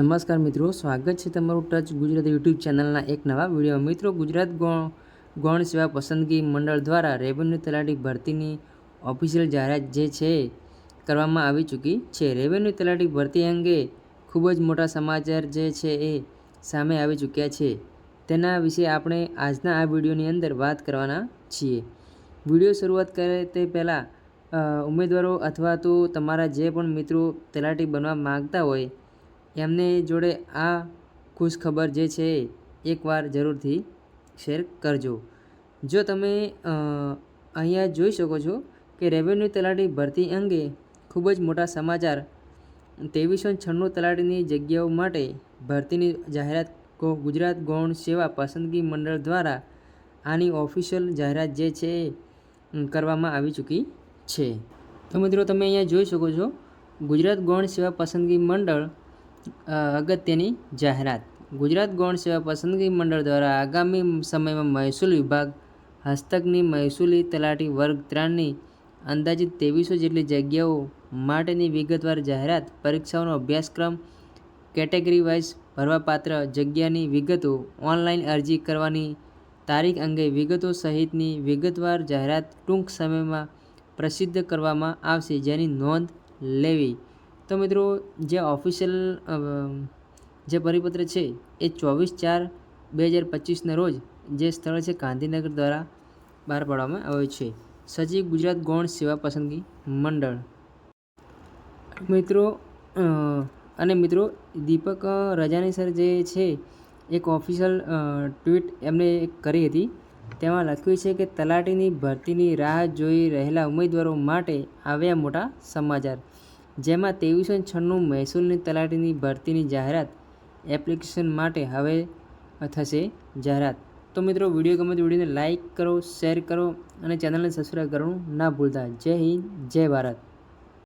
નમસ્કાર મિત્રો, સ્વાગત છે તમારું ટચ ગુજરાત યુટ્યુબ ચેનલના એક નવા વિડીયો। મિત્રો, ગુજરાત ગૌણ સેવા પસંદગી મંડળ દ્વારા રેવન્યુ તલાટી ભરતીની ઓફિશિયલ જાહેરાત જે છે કરવામાં આવી ચૂકી છે। રેવન્યુ તલાટી ભરતી અંગે ખૂબ જ મોટા સમાચાર જે છે એ સામે આવી ચૂક્યા છે। તેના વિશે આપણે આજના આ વિડીયોની અંદર વાત કરવાના છીએ। વિડીયો શરૂઆત કરે તે પહેલાં ઉમેદવારો અથવા તો તમારા જે પણ મિત્રો તલાટી બનવા માગતા હોય એમને જોડે આ ખુશખબર જે છે એકવાર જરૂરથી શેર કરજો। જો તમે અહીંયા જોઈ શકો છો કે રેવન્યુ તલાટી ભરતી અંગે ખૂબ જ મોટા સમાચાર 2396 તલાટીની જગ્યાઓ માટે ભરતીની જાહેરાત ગુજરાત ગૌણ સેવા પસંદગી મંડળ દ્વારા આની ઓફિશિયલ જાહેરાત જે છે કરવામાં આવી ચૂકી છે। તો મિત્રો, તમે અહીંયા જોઈ શકો છો ગુજરાત ગૌણ સેવા પસંદગી મંડળ અગત્યની જાહેરાત। ગુજરાત ગૌણ સેવા પસંદગી મંડળ દ્વારા આગામી સમયમાં મહેસૂલ વિભાગ હસ્તકની મહેસૂલી તલાટી વર્ગ 3ની અંદાજિત 2300 જેટલી જગ્યાઓ માટેની વિગતવાર જાહેરાત। પરીક્ષાઓનો અભ્યાસક્રમ કેટેગરી વાઇઝ ભરવાપાત્ર જગ્યાની વિગતો, ઓનલાઈન અરજી કરવાની તારીખ અંગે વિગતો સહિતની વિગતવાર જાહેરાત ટૂંક સમયમાં પ્રસિદ્ધ કરવામાં આવશે, જેની નોંધ લેવી। તો મિત્રો, જે ઓફિશિયલ જે પરિપત્ર છે એ 24/4/2025ના રોજ જે સ્થળ છે ગાંધીનગર દ્વારા બહાર પાડવામાં આવ્યો છે। સચિવ ગુજરાત ગૌણ સેવા પસંદગી મંડળ। મિત્રો દીપક રજાની સર જે છે એક ઓફિશિયલ ટ્વીટ એમને કરી હતી। તેમાં લખ્યું છે કે તલાટીની ભરતીની રાહ જોઈ રહેલા ઉમેદવારો માટે આવ્યા મોટા સમાચાર, જેમાં 2396 મહેસૂલની તલાટીની ભરતીની જાહેરાત એપ્લિકેશન માટે હવે થશે જાહેરાત। તો મિત્રો, વિડીયો ગમે તો વિડીયોને લાઇક કરો, શેર કરો અને ચેનલને સબસ્ક્રાઈબ કરવાનું ના ભૂલતા। જય હિન્દ, જય ભારત।